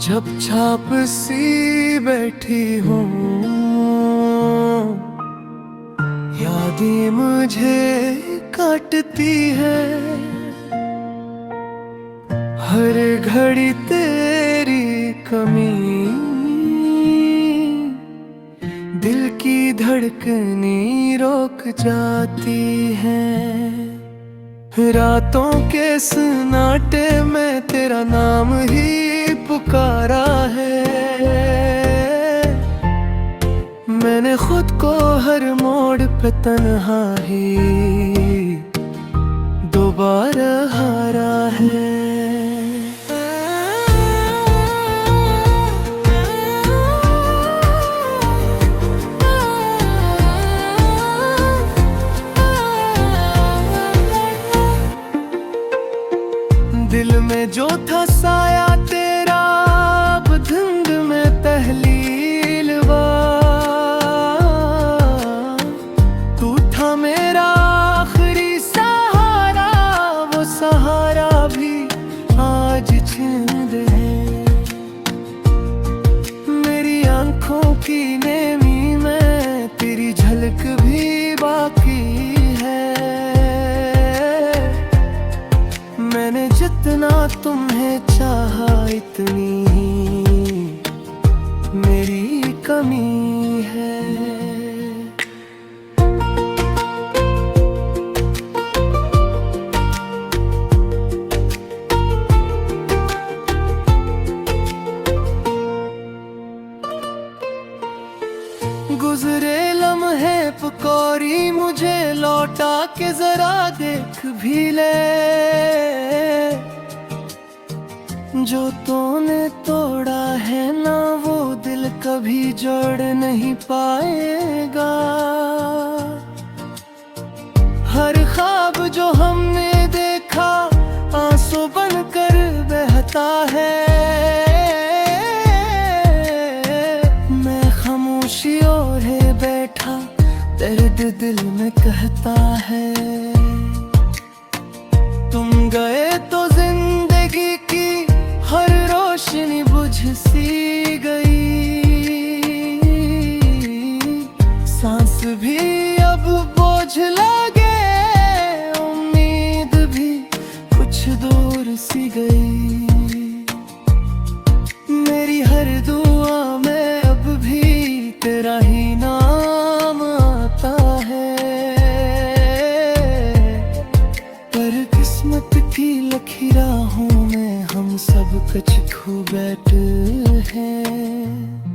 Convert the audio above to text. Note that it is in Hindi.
जब छाप सी बैठी हूँ, यादें मुझे काटती है। हर घड़ी तेरी कमी दिल की धड़कनी रोक जाती है। रातों के सन्नाटे में तेरा नाम ही पुकारा है। मैंने खुद को हर मोड़ पे तन्हा ही दोबारा हारा है। दिल में जो था साया तेरा, अब धुंध में तहलील तू था मेरा आखिरी सहारा। वो सहारा भी आज छिंद है। मेरी आंखों की नेमी में तेरी झलक भी बाकी है। मैंने जितना तुम्हें चाहा इतनी मेरी कमी है। गुजरे लम्हे पुकारी मुझे लौटा के जरा देख भी ले। जो तूने तोड़ा है ना वो दिल कभी जोड़ नहीं पाएगा। हर ख्वाब जो हमने देखा आंसू बनकर बहता है। मैं खामोशी ओढ़े बैठा दर्द दिल में कहता है। तुम गए तो जिंदगी की हर रोशनी बुझ सी गई। सांस भी अब बोझ लगे, उम्मीद भी कुछ दूर सी गई। मेरी हर दुआ में अब भी तेरा ही नाम आता है। पर किस्मत की लकीराहों में हम सब कुछ खो बैठे हैं।